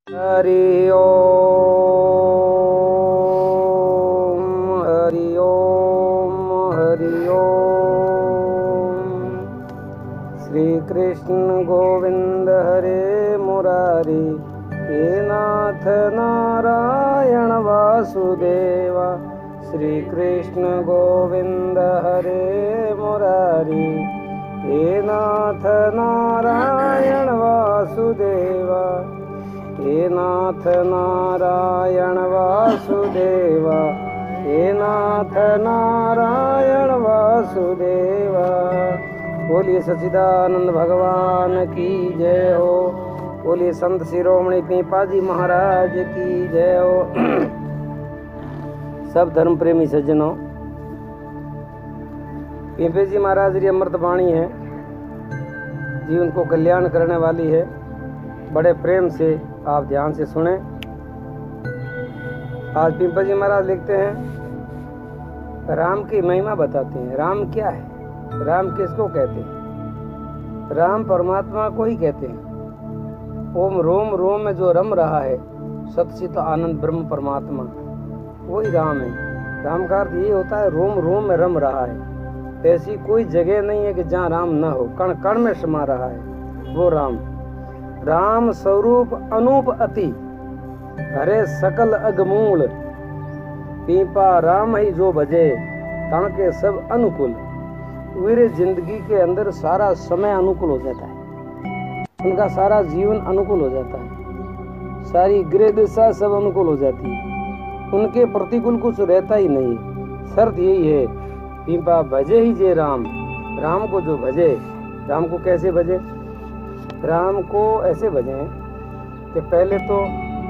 हरि ओम हरि ओम हरि ओम। श्री कृष्ण गोविंद हरे मुरारी, हे नाथ नारायण वासुदेवा। श्री कृष्ण गोविंद हरे मुरारी, हे नाथ नारायण वासुदेवा। हे नाथ नारायण वासुदेवा, हे नाथ नारायण वासुदेवा। बोलिए सच्चिदानंद भगवान की जय हो। बोलिए संत शिरोमणि पीपाजी महाराज की जय हो। सब धर्म प्रेमी सज्जनों, पीपे जी महाराज की अमृत वाणी है, जीवन को कल्याण करने वाली है। बड़े प्रेम से आप ध्यान से सुने। आज पीपे जी महाराज लिखते हैं, राम की महिमा बताते हैं। राम क्या है, राम किसको कहते हैं? राम परमात्मा को ही कहते हैं। ओम रोम रोम में जो रम रहा है, सच्चित आनंद ब्रह्म परमात्मा, वही राम है। राम का अर्थ ये होता है रोम रोम में रम रहा है। ऐसी कोई जगह नहीं है कि जहाँ राम न हो, कण कण में समा रहा है वो राम। राम स्वरूप अनूप अति, हरे सकल अगमूल। पीपा राम ही जो भजे, ताके सब अनुकूल। मेरे जिंदगी के अंदर सारा समय अनुकूल हो जाता है, उनका सारा जीवन अनुकूल हो जाता है, सारी गृह दिशा सब अनुकूल हो जाती है, उनके प्रतिकूल कुछ रहता ही नहीं। शर्त यही है, पीपा भजे ही जे राम। राम को जो भजे, राम को कैसे भजे? राम को ऐसे भजे कि पहले तो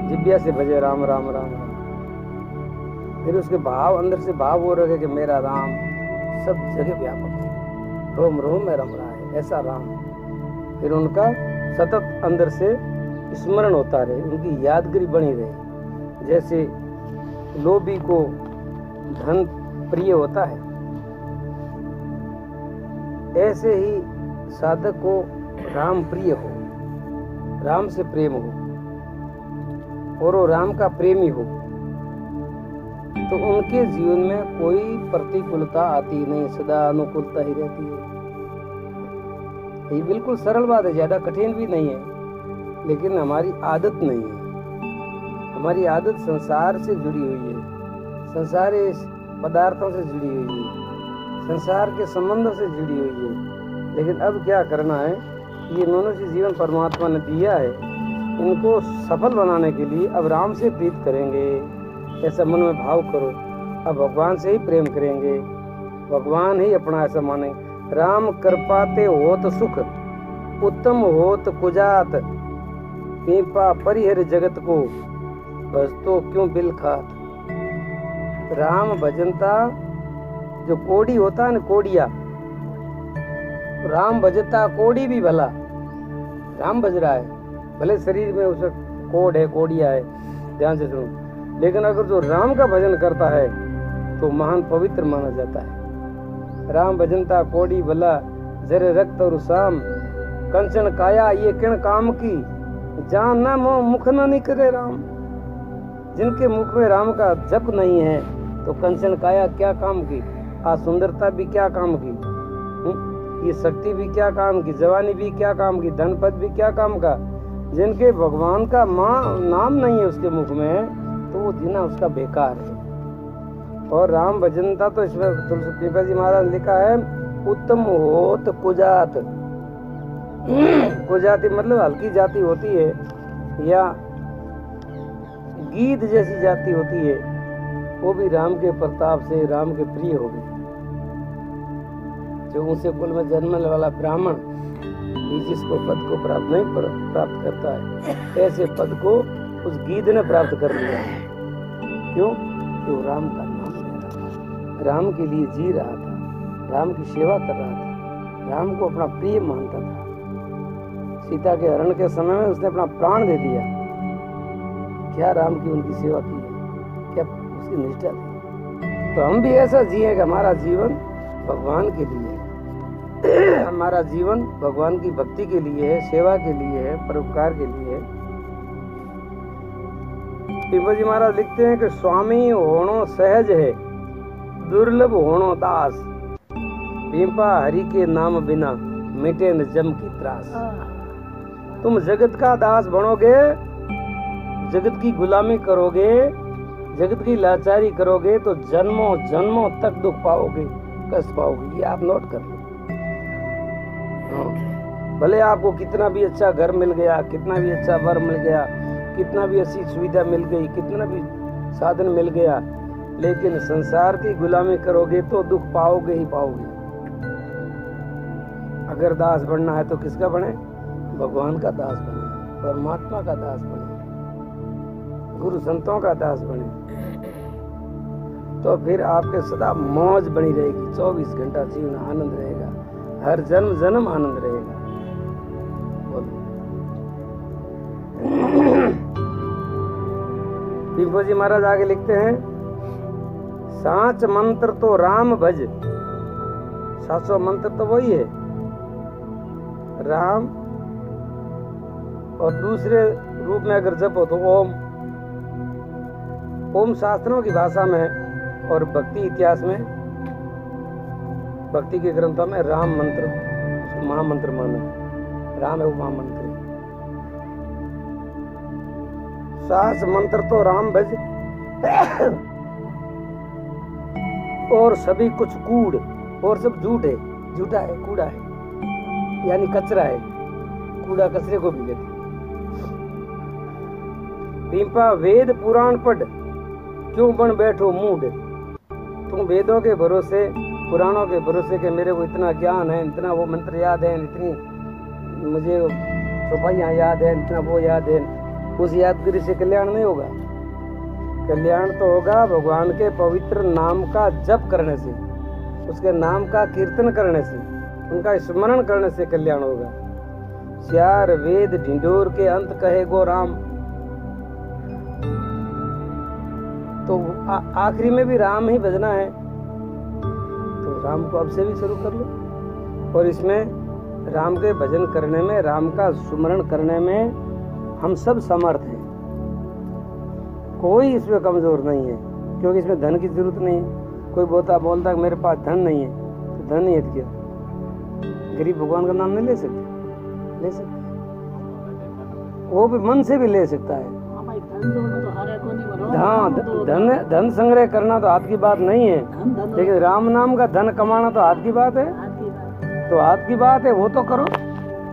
जिब्या से भजे राम राम राम राम, फिर उसके भाव अंदर से भाव वो रखे कि मेरा राम सब जगह व्यापक है, रोम रोम में रम रहा है, ऐसा राम। फिर उनका सतत अंदर से स्मरण होता रहे, उनकी यादगिरी बनी रहे। जैसे लोभी को धन प्रिय होता है, ऐसे ही साधक को राम प्रिय हो, राम से प्रेम हो और वो राम का प्रेमी हो, तो उनके जीवन में कोई प्रतिकूलता आती नहीं, सदा अनुकूलता ही रहती है। ये बिल्कुल सरल बात है, ज्यादा कठिन भी नहीं है, लेकिन हमारी आदत नहीं है। हमारी आदत संसार से जुड़ी हुई है, संसारी पदार्थों से जुड़ी हुई है, संसार के संबंधों से जुड़ी हुई है। लेकिन अब क्या करना है, ये मनुष्य जीवन परमात्मा ने दिया है, इनको सफल बनाने के लिए अब राम से प्रीत करेंगे, ऐसा मन में भाव करो। अब भगवान से ही प्रेम करेंगे, भगवान ही अपना ऐसा माने। राम कृपाते होत सुख, उत्तम होत कुजात। पीपा परिहर जगत को, भजतो क्यों बिल खात। राम भजनता जो कोड़ी होता है ना, कोड़िया, राम भजता कोड़ी भी भला। राम भज रहा है, भले शरीर में उसे कोड है, कोड़िया है, ध्यान से सुनो, लेकिन अगर जो राम का भजन करता है तो महान पवित्र माना जाता है। राम भजनता कोड़ी भला, जरे रक्त और शाम। कंचन काया ये किण काम की, जान ना मुख ना निकले राम। जिनके मुख में राम का जप नहीं है तो कंचन काया क्या काम की, आ सुंदरता भी क्या काम की, ये शक्ति भी क्या काम की, जवानी भी क्या काम की, धन पद भी क्या काम का। जिनके भगवान का नाम नहीं है उसके मुख में, तो वो जीना उसका बेकार है। और राम भजनता तो इसमें तुलसी जी महाराज ने लिखा है, उत्तम होत कुजात। कुजाति मतलब हल्की जाति होती है या गीत जैसी जाति होती है, वो भी राम के प्रताप से राम के प्रिय हो गई। जो ऊंचे कुल में जन्मने वाला ब्राह्मण भी जिसको पद को प्राप्त नहीं प्राप्त करता है, ऐसे पद को उस गीत ने प्राप्त कर लिया। क्यों? कि वो राम का नाम ले रहा था, राम के लिए जी रहा था, राम की सेवा कर रहा था, राम को अपना प्रिय मानता था। सीता के हरण के समय में उसने अपना प्राण दे दिया। क्या राम की उनकी सेवा की है, क्या उसकी निष्ठा थी। तो हम भी ऐसा जिए कि हमारा जीवन भगवान के लिए है, हमारा जीवन भगवान की भक्ति के लिए है, सेवा के लिए है, परोपकार के लिए है। पीपा जी महाराज लिखते हैं कि स्वामी होणो सहज है, दुर्लभ होणो दास। पीपा हरि के नाम बिना मिटे न जम की त्रास। तुम जगत का दास बनोगे, जगत की गुलामी करोगे, जगत की लाचारी करोगे तो जन्मों जन्मों तक दुख पाओगे, कष्ट पाओगे। ये आप नोट कर लो। भले आपको कितना भी अच्छा घर मिल गया, कितना भी अच्छा वर मिल गया, कितना भी अच्छी सुविधा मिल गई, कितना भी साधन मिल गया, लेकिन संसार की गुलामी करोगे तो दुख पाओगे ही पाओगे। अगर दास बनना है तो किसका बने? भगवान का दास बने, परमात्मा का दास बने, गुरु संतों का दास बने, तो फिर आपके सदा मौज बनी रहेगी। 24 घंटा जीवन आनंद रहेगा, हर जन्म जन्म आनंद रहेगा। पीपा जी महाराज आगे लिखते हैं, सांच मंत्र तो राम भज। साचो मंत्र तो वही है राम, और दूसरे रूप में अगर जपो तो ओम। ओम शास्त्रों की भाषा में और भक्ति इतिहास में, भक्ति के ग्रंथों में राम मंत्र महामंत्र माना। राम है वो महामंत्र। सास मंत्र तो राम भज और सभी कुछ कूड़, और सब झूठ है, झूठा है, कूड़ा है, यानी कचरा है। कूड़ा कचरे को भी कहते। पीपा वेद पुराण पढ़, क्यों बन बैठो मूड। तुम वेदों के भरोसे, पुराणों के भरोसे के मेरे को इतना ज्ञान है, इतना वो मंत्र याद है, इतनी मुझे चौपाइयाँ याद है, इतना वो याद है, उस यादगिरी से कल्याण नहीं होगा। कल्याण तो होगा भगवान के पवित्र नाम का जप करने से, उसके नाम का कीर्तन करने से, उनका स्मरण करने से कल्याण होगा। चार वेद ढिंडोर के अंत कहे गो राम, तो आखिरी में भी राम ही भजना है, तो राम को अब से भी शुरू कर लो। और इसमें राम के भजन करने में, राम का सुमरण करने में हम सब समर्थ हैं, कोई इसमें कमजोर नहीं है, क्योंकि इसमें धन की जरूरत नहीं है। कोई बोलता मेरे पास धन नहीं है, तो धन नहीं है तो क्या? गरीब भगवान का नाम नहीं ले सकते? ले सकते, वो भी मन से भी ले सकता है। हाँ, धन संग्रह करना तो हाथ की बात नहीं है, लेकिन राम नाम का धन कमाना तो हाथ की बात है। तो हाथ की बात है वो तो करो,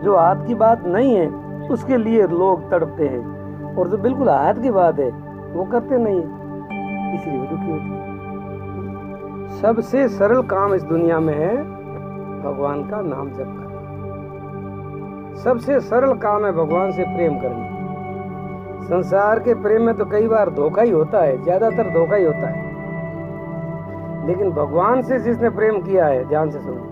जो हाथ की बात नहीं है उसके लिए लोग तड़पते हैं, और जो बिल्कुल हाथ की बात है वो करते नहीं है, इसलिए दुखी होते हैं। सबसे सरल काम इस दुनिया में है भगवान का नाम जप करना। सबसे सरल काम है भगवान से प्रेम करना। संसार के प्रेम में तो कई बार धोखा ही होता है, ज्यादातर धोखा ही होता है, लेकिन भगवान से जिसने प्रेम किया है, ध्यान से सुनो,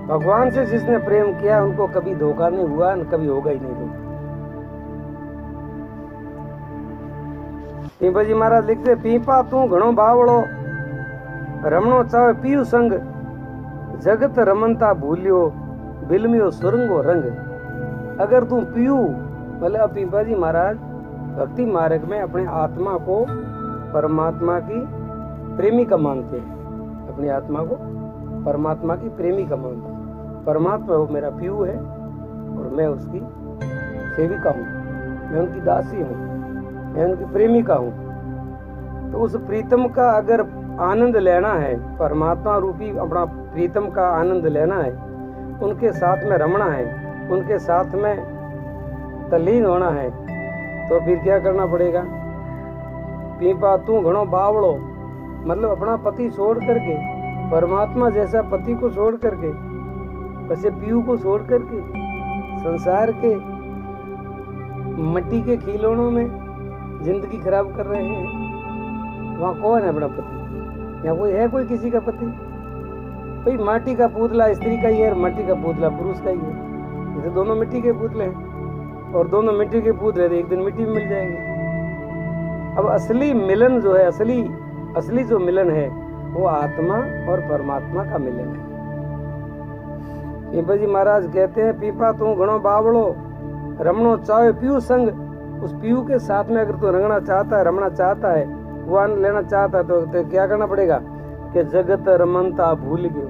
भगवान से जिसने प्रेम किया उनको कभी धोखा नहीं हुआ, कभी होगा ही नहीं धोखा। पीपा जी महाराज लिखते, पीपा तू घणो बावड़ो, रमणो चावे पीयू संग, जगत रमनता भूलियो, बिलमियो सुरंगो रंग। अगर तू पीयू, मतलब पीपा जी महाराज भक्ति मार्ग में अपने आत्मा को परमात्मा की प्रेमिका मानते हैं, अपनी आत्मा को परमात्मा की प्रेमिका मानते हैं। परमात्मा वो मेरा पीयू है और मैं उसकी सेविका हूँ, मैं उनकी दासी हूँ, मैं उनकी प्रेमिका हूँ। तो उस प्रीतम का अगर आनंद लेना है, परमात्मा रूपी अपना प्रीतम का आनंद लेना है, उनके साथ में रमना है, उनके साथ में तल्लीन होना है, तो फिर क्या करना पड़ेगा? पीपा तू घणो बावड़ो, मतलब अपना पति छोड़ करके, परमात्मा जैसा पति को छोड़ करके, वैसे पीयू को छोड़ करके संसार के मिट्टी के खिलौनों में जिंदगी खराब कर रहे हैं। वहाँ कौन है अपना पति? यहाँ कोई है कोई किसी का पति? भाई माटी का पुतला स्त्री का ही है, माटी का पुतला पुरुष का ही है। ये तो दोनों मिट्टी के पुतले हैं, और दोनों मिट्टी के पुतले एक दिन मिट्टी में मिल जाएंगे। अब असली मिलन जो है, असली जो मिलन है वो आत्मा और परमात्मा का मिलन है। पीपा जी महाराज कहते हैं, पीपा तू घणो बावड़ो, रमणो चावे पीयू संग, उस पीयू के साथ में अगर तू रंगना चाहता है, रमना चाहता है, वो आनंद लेना चाहता है, तो क्या करना पड़ेगा कि जगत रमनता भूल गयो।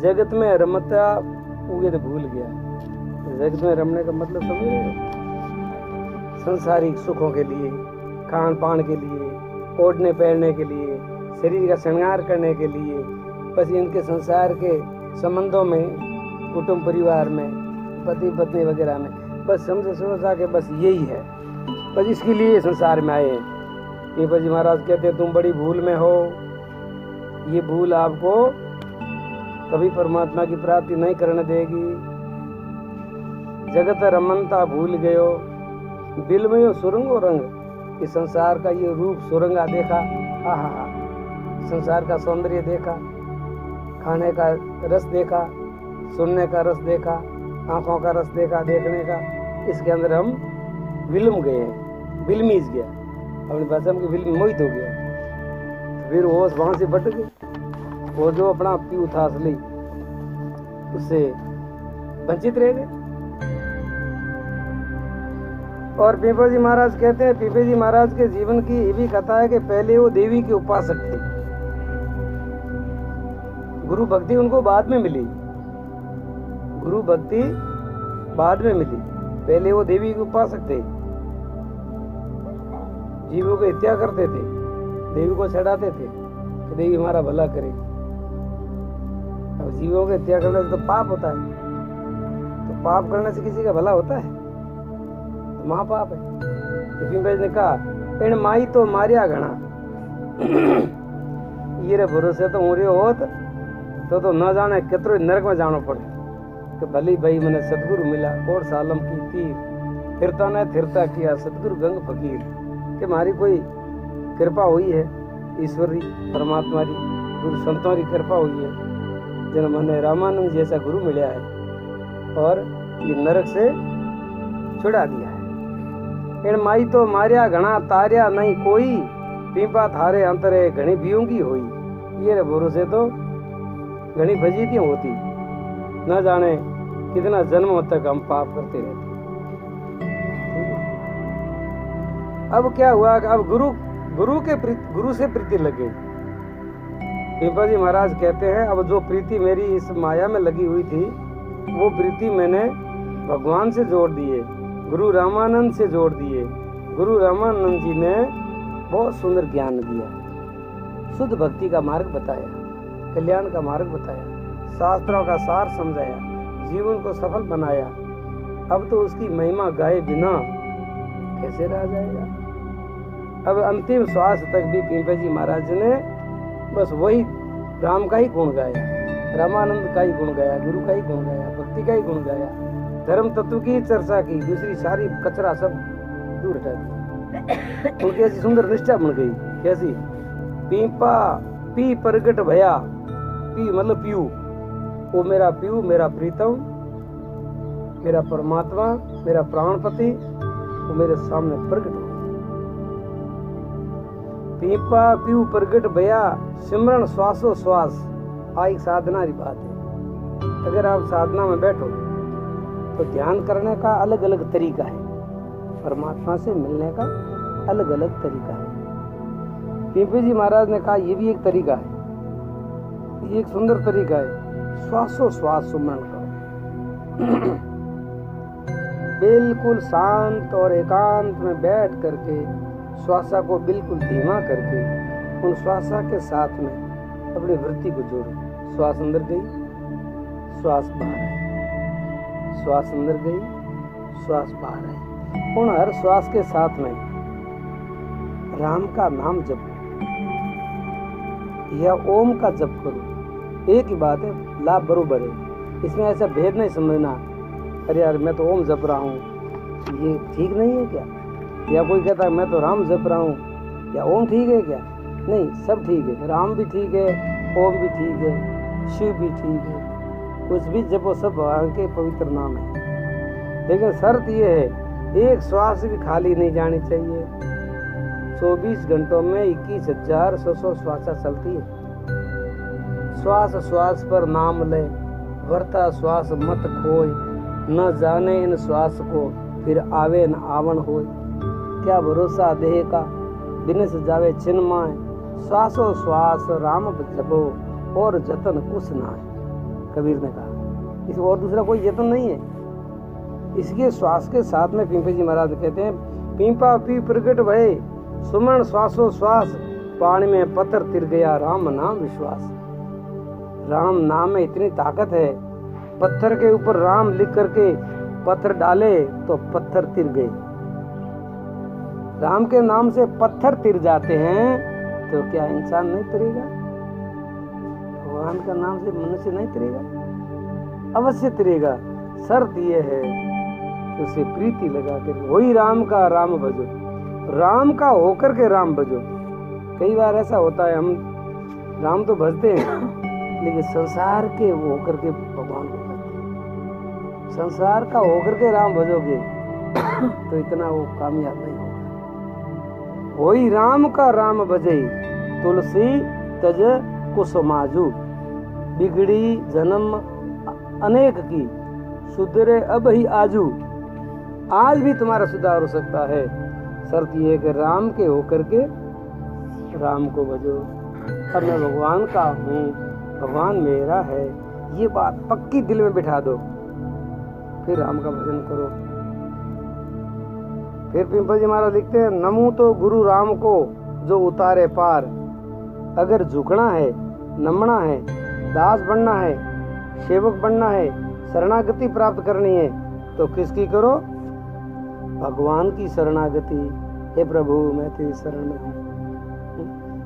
जगत में रमता उगे तो भूल गया। जगत में रमने का मतलब समझ रहे हो? संसारिक सुखों के लिए, खान पान के लिए, ओढ़ने पहनने के लिए, शरीर का श्रृंगार करने के लिए, बस इनके संसार के संबंधों में, कुटुंब परिवार में, पति पत्नी वगैरह में, बस समझे सोचा कि बस यही है, बस इसके लिए संसार में आए हैं। पीपा जी महाराज कहते हैं तुम बड़ी भूल में हो। ये भूल आपको कभी परमात्मा की प्राप्ति नहीं करने देगी। जगत रमनता भूल गयो, दिल में यो सुरंगो रंग। इस संसार का ये रूप सुरंगा देखा, आहा, संसार का सौंदर्य देखा, खाने का रस देखा, सुनने का रस देखा, आंखों का रस देखा, देखने का, इसके अंदर हम विलम गए हैं, विलमीज गया, अपनी भाषा में विलम मोहित हो गया। फिर वो वहां से भटक गए। वो जो अपना पीऊ था असली, उससे वंचित रह गए। और पीपा जी महाराज कहते हैं, पीपा जी महाराज के जीवन की ये भी कथा है कि पहले वो देवी के उपासक थे। गुरु भक्ति उनको बाद में मिली, गुरु भक्ति बाद में मिली। पहले वो देवी के उपासक थे, जीवों को हत्या करते थे, देवी को चढ़ाते थे कि देवी हमारा भला करे। अब जीवों को हत्या करने से तो पाप होता है, तो पाप करने से किसी का भला होता है? तो महापाप है। तो पिंपज ने कहा इन माई तो मारिया घना ये रे भरोसे तो मुरे होत तो न जाने कितरो नरक में जानो पड़े। तो भली भाई मैंने सतगुरु मिला, कोट सालम की तीर फिरता ने थिरता किया सतगुरु गंग फकीर। कि हमारी कोई कृपा हुई है, ईश्वरी परमात्मा की, गुरु संतों की कृपा हुई है, जिन मैंने रामानंद जैसा गुरु मिला है और ये नरक से छुड़ा दिया है। इन माई तो मारिया घना तारिया नहीं कोई, पीपा थारे अंतरे घनी बियूंगी होई। ये भरोसे तो घनी फजीती होती, न जाने कितना जन्मों तक हम पाप करते रहते। अब क्या हुआ? अब गुरु से प्रीति लग गई। पीपा जी महाराज कहते हैं अब जो प्रीति मेरी इस माया में लगी हुई थी, वो प्रीति मैंने भगवान से जोड़ दिए, गुरु रामानंद से जोड़ दिए। गुरु रामानंद जी ने बहुत सुंदर ज्ञान दिया, शुद्ध भक्ति का मार्ग बताया, कल्याण का मार्ग बताया, शास्त्रों का सार समझाया, जीवन को सफल बनाया। अब तो उसकी महिमा गाए बिना कैसे रह जाएगा? अब अंतिम श्वास तक भी पीपा जी महाराज ने बस वही राम का ही गुण गाया, रामानंद का ही गुण गाया, गुरु का ही गुण गाया, भक्ति का ही गुण गाया, धर्म तत्व की चर्चा की, दूसरी सारी कचरा सब दूर हटा दिया। उनकी ऐसी सुंदर निष्ठा बन गई। कैसी? पीपा पी प्रगट भया, पी मतलब पीयू, वो मेरा पीयू, मेरा प्रीतम, मेरा परमात्मा, मेरा प्राणपति, वो मेरे सामने प्रकट हो। पीपा पीयू प्रगट भया, सिमरन श्वासो श्वास। एक साधना की बात है। अगर आप साधना में बैठो तो ध्यान करने का अलग अलग तरीका है, परमात्मा से मिलने का अलग अलग तरीका है। पीपी जी महाराज ने कहा ये भी एक तरीका है, ये एक सुंदर तरीका है, श्वासो श्वास सुमरण करो। बिल्कुल शांत और एकांत में बैठ करके श्वासा को बिल्कुल धीमा करके उन श्वासा के साथ में अपनी वृत्ति को जोड़ो। श्वास अंदर गई, श्वास बाहर आई, श्वास अंदर गई, श्वास बाहर आई। उन हर श्वास के साथ में राम का नाम जपो या ओम का जप करो। एक ही बात है, लाभ बरोबर है। इसमें ऐसा भेद नहीं समझना, अरे यार मैं तो ओम जप रहा हूँ, ये ठीक नहीं है क्या? या कोई कहता है मैं तो राम जप रहा हूँ, या ओम ठीक है क्या? नहीं, सब ठीक है, राम भी ठीक है, ओम भी ठीक है, शिव भी ठीक है, कुछ भी जपो, सब भगवान के पवित्र नाम है। लेकिन शर्त ये है, एक श्वास भी खाली नहीं जानी चाहिए। 24 घंटों में 21,600 श्वासा चलती है। श्वास श्वास पर नाम ले, वर्ता श्वास मत खोय, न जाने इन श्वास को फिर आवे न आवन होय। क्या भरोसा देह का, बिनस जावे चिन्माय, श्वासो श्वास राम जपो और जतन कुछ ना है। कबीर ने कहा इस और दूसरा कोई जतन नहीं है। इसके श्वास के साथ में पिंपे जी महाराज कहते हैं, पिंपा पी प्रगट भय, सुमन श्वासो श्वास, पानी में पत्थर तिर गया राम नाम विश्वास। राम नाम में इतनी ताकत है, पत्थर के ऊपर राम लिख करके पत्थर डाले तो पत्थर तिर गए। राम के नाम से पत्थर तिर जाते हैं, तो क्या इंसान नहीं तिरेगा? भगवान का नाम से मनुष्य नहीं तिरेगा? अवश्य तिरेगा। शर्त यह है कि उसे प्रीति लगा कर, वही राम का राम भजो, राम का होकर के राम भजो। कई बार ऐसा होता है, हम राम तो भजते हैं लेकिन संसार के वो होकर के भगवान को भजते हैं। संसार का होकर के राम भजोगे तो इतना वो कामयाब नहीं होगा। वही राम का राम भजे, तुलसी तज कुसुमाजू, बिगड़ी जन्म अनेक की, सुधरे अब ही आजू। आज भी तुम्हारा सुधार हो सकता है, शर्त यह है कि राम के होकर के राम को भजो। अब मैं भगवान का हूँ, भगवान मेरा है, ये बात पक्की दिल में बिठा दो, फिर राम का भजन करो। फिर पिंपल जी महाराज लिखते हैं, नमो तो गुरु राम को जो उतारे पार, अगर झुकना है, नमना है, दास बनना है, सेवक बनना है, शरणागति प्राप्त करनी है, तो किसकी करो? भगवान की शरणागति। हे प्रभु मैं तेरी शरण में हूँ,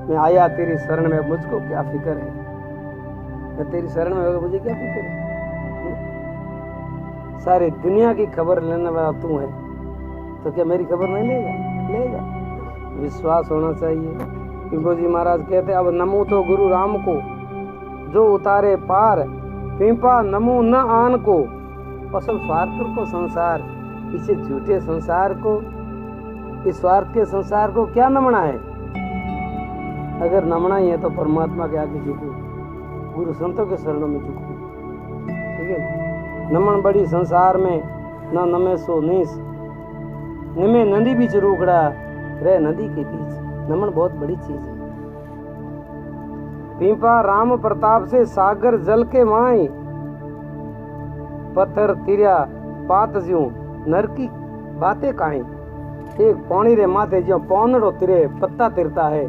मैं आया तेरी शरण में, मुझको क्या फिक्र है? मैं तेरी शरण में होगा, मुझे क्या फिक्र है? सारी दुनिया की खबर लेने वाला तू है, तो क्या मेरी खबर नहीं लेगा? लेगा। विश्वास होना चाहिए। पिंपो जी महाराज कहते, अब नमो तो गुरु राम को जो उतारे पार, पिंपा नमो न आन को। असल स्वार्थ को, संसार इसे झूठे संसार को, इस स्वार्थ के संसार को क्या नमना है? अगर नमना ही है तो परमात्मा के आगे झुको, गुरु संतों के शरणों में झुको। ठीक है। नमन बड़ी संसार में न नमे सो नीस, निमे नदी बीच रोकड़ा रह नदी के बीच। नमन बहुत बड़ी चीज है। पिंपा राम प्रताप से सागर जल के माई, पत्थर तिरिया पात ज्यों नर की बातें काहीं। एक पानी रे माथे ज्यों पौनड़ो तिरे पत्ता तिरता है,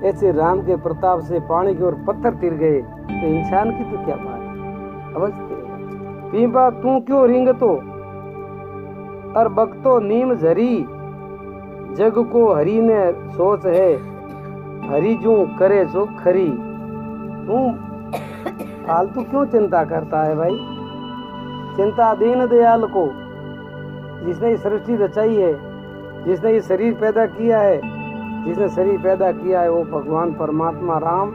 ऐसे राम के प्रताप से पानी की ओर पत्थर तिर गए, तो इंसान की तो क्या बात, अवश्य तिरेगा। पिंपा तू क्यों रिंगतो और बकतो नीम झरी, जग को हरि ने सोच है, हरि जू करे सो खरी। तू फालतू क्यों चिंता करता है भाई? चिंता दीन दयाल को, जिसने ये सृष्टि रचाई है, जिसने ये शरीर पैदा किया है, जिसने शरीर पैदा किया है, वो भगवान परमात्मा राम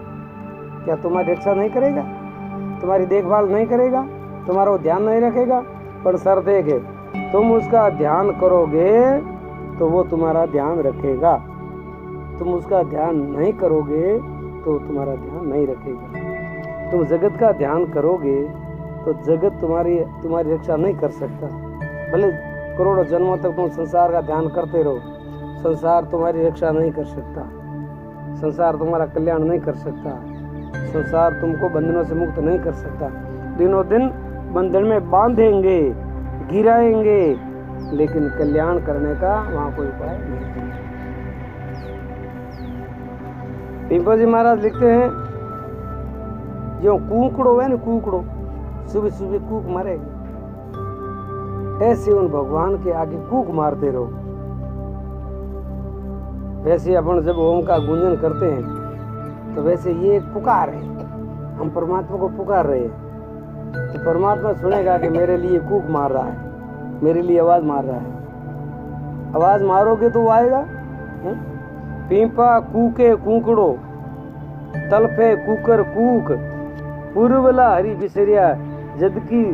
क्या तुम्हारी रक्षा नहीं करेगा? तुम्हारी देखभाल नहीं करेगा? तुम्हारा वो ध्यान नहीं रखेगा? पर सर देखे, तुम उसका ध्यान करोगे तो वो तुम्हारा ध्यान रखेगा। तुम उसका ध्यान नहीं करोगे तो तुम्हारा ध्यान नहीं रखेगा। तुम जगत का ध्यान करोगे तो जगत तुम्हारी रक्षा नहीं कर सकता। भले करोड़ों जन्मों तक तुम संसार का ध्यान करते रहो, संसार तुम्हारी रक्षा नहीं कर सकता, संसार तुम्हारा कल्याण नहीं कर सकता, संसार तुमको बंधनों से मुक्त नहीं कर सकता। दिनों दिन बंधन में बांधेंगे, गिराएंगे, लेकिन कल्याण करने का वहां कोई उपाय नहीं है। पिंपल जी महाराज लिखते हैं, जो कुकड़ो है ना, कुकड़ो सुबह सुबह कूक मारेगी, ऐसे उन भगवान के आगे कूक मारते रहो। वैसे अपन जब ओम का गुंजन करते हैं तो वैसे ये पुकार है, हम परमात्मा को पुकार रहे हैं, तो परमात्मा सुनेगा कि मेरे लिए कूक मार रहा है, मेरे लिए आवाज मार रहा है। आवाज मारोगे तो वो आएगा। पीपा कूके कूकड़ो, तलफे कुकर कूक, पूर्वला हरि बिसरिया जदकी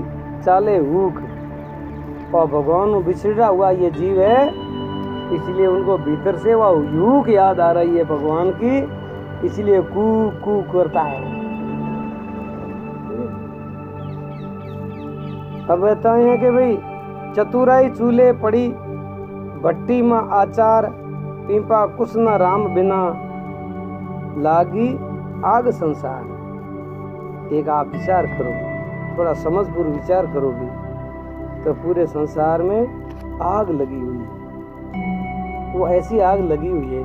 चाले हुक। और भगवान बिछड़ा हुआ ये जीव है, इसलिए उनको भीतर से वह हुक याद आ रही है भगवान की, इसलिए कूक कूक करता है। अब बताए हैं कि भाई चतुराई चूल्हे पड़ी, भट्टी में आचार पीपा कुछ न राम बिना, लागी आग संसार। एक आप विचार करो, थोड़ा समझपूर्वक विचार करोगे तो पूरे संसार में आग लगी हुई है। वो ऐसी आग लगी हुई है,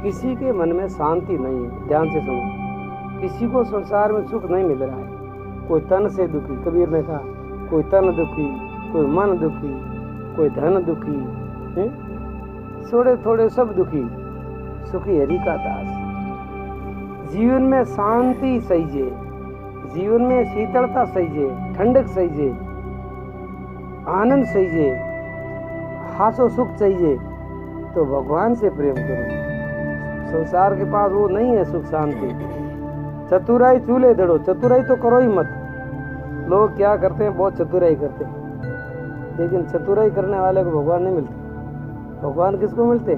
किसी के मन में शांति नहीं है। ध्यान से सुनो, किसी को संसार में सुख नहीं मिल रहा है। कोई तन से दुखी, कबीर ने कहा, कोई तन दुखी, कोई मन दुखी, कोई धन दुखी, थोड़े थोड़े सब दुखी, सुखी हरि का दास। जीवन में शांति सहीजे, जीवन में शीतलता सहीजे, ठंडक सहीजे, आनंद सहीजे, हासो सुख चाहिए तो भगवान से प्रेम करो। संसार के पास वो नहीं है सुख शांति। चतुराई चूल्हे धड़ो, चतुराई तो करो ही मत। लोग क्या करते हैं, बहुत चतुराई करते हैं, लेकिन चतुराई करने वाले को भगवान नहीं मिलते। भगवान किसको मिलते?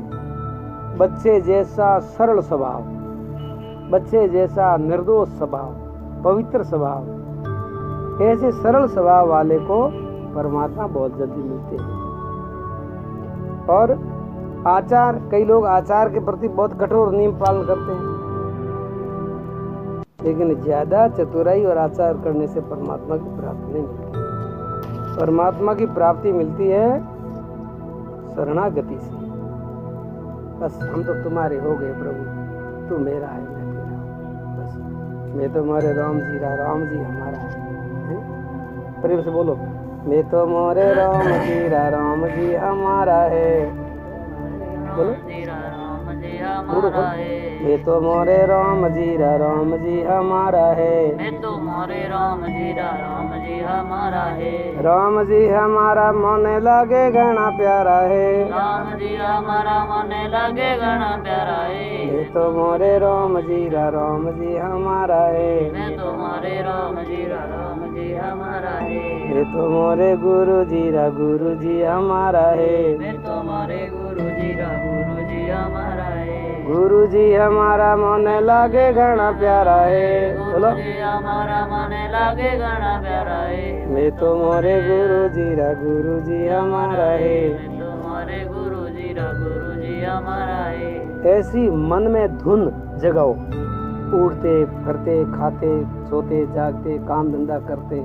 बच्चे जैसा सरल स्वभाव, बच्चे जैसा निर्दोष स्वभाव, पवित्र स्वभाव, ऐसे सरल स्वभाव वाले को परमात्मा बहुत जल्दी मिलते हैं। और आचार, कई लोग आचार के प्रति बहुत कठोर नियम पालन करते हैं, लेकिन ज्यादा चतुराई और आचार करने से परमात्मा की प्राप्ति नहीं मिलती। परमात्मा की प्राप्ति मिलती है शरणागति से। बस हम तो तुम्हारे हो गए प्रभु, तू मेरा है, मैं तेरा। बस मैं तो मोरे राम जी रा, राम जी हमारा है। प्रेम से बोलो, मैं तो मोरे राम जी रा, राम जी हमारा है। बोलो, मैं तो मोरे राम जी रा, राम जी हमारा है। मैं तो मोरे राम जी रा, राम जी हमारा है। राम जी हमारा मन लगे घना प्यारा है। राम जी हमारा मन लगे घना प्यारा है। मैं तो मोरे राम जी रा, राम जी हमारा है। मैं तो मोरे राम जी रा, राम जी हमारा है। मैं तो मोरे गुरु जी रा, गुरु जी हमारा है। मैं तो मोरे गुरु जी रा, गुरु जी हमारा है। गुरु जी हमारा मन लागे घना प्यारा है। बोलो, गुरु जी हमारा मन लागे घना प्यारा है। मैं तो मोरे गुरु जी रा, गुरु जी हमारा है। मैं तो मोरे गुरु जी रा, गुरु जी हमारा है। ऐसी मन में धुन जगाओ, उड़ते फिरते, खाते सोते जागते, काम धंधा करते,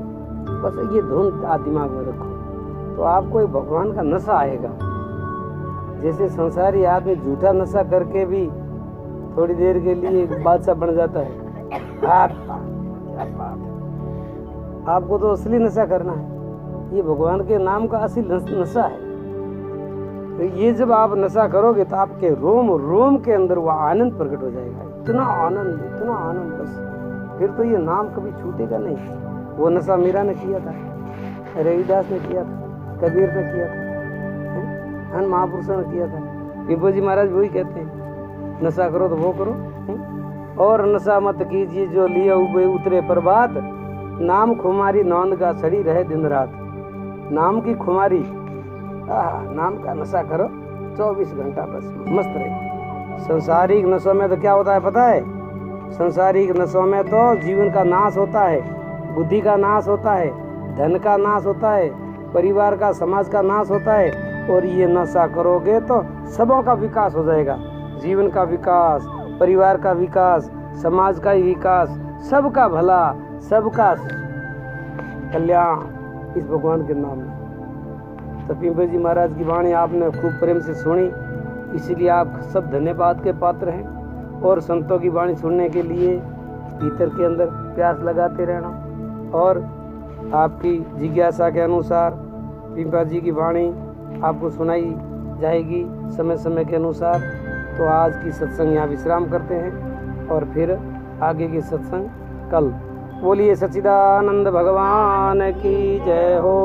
बस ये धुन आप दिमाग में रखो, तो आपको एक भगवान का नशा आएगा। जैसे संसारी आदमी झूठा नशा करके भी थोड़ी देर के लिए बादशाह बन जाता है। क्या बात, आपको तो असली नशा करना है, ये भगवान के नाम का असली नशा है। तो ये जब आप नशा करोगे तो आपके रोम रोम के अंदर वो आनंद प्रकट हो जाएगा। इतना आनंद, इतना आनंद, बस फिर तो ये नाम कभी छूटेगा नहीं। वो नशा मीरा ने किया था, रविदास ने किया था, कबीर ने किया था, अन महापुरुषों ने किया था। पीपल जी महाराज वही कहते हैं, नशा करो तो वो करो, और नशा मत कीजिए जो लिए उबे उतरे प्रभात, नाम खुमारी नौंद का सड़ी रहे दिन रात। नाम की खुमारी, नाम का नशा करो 24 घंटा, बस मस्त रहे। संसारिक नशों में तो क्या होता है पता है? संसारिक नशों में तो जीवन का नाश होता है, बुद्धि का नाश होता है, धन का नाश होता है, परिवार का, समाज का नाश होता है। और ये नशा करोगे तो सबों का विकास हो जाएगा, जीवन का विकास, परिवार का विकास, समाज का विकास, सबका भला, सबका कल्याण इस भगवान के नाम में। तो पीपल जी महाराज की वाणी आपने खूब प्रेम से सुनी, इसीलिए आप सब धन्यवाद के पात्र हैं। और संतों की वाणी सुनने के लिए भीतर के अंदर प्यास लगाते रहना, और आपकी जिज्ञासा के अनुसार पीपा जी की वाणी आपको सुनाई जाएगी समय समय के अनुसार। तो आज की सत्संग यहाँ विश्राम करते हैं, और फिर आगे की सत्संग कल। बोलिए सच्चिदानंद भगवान की जय हो।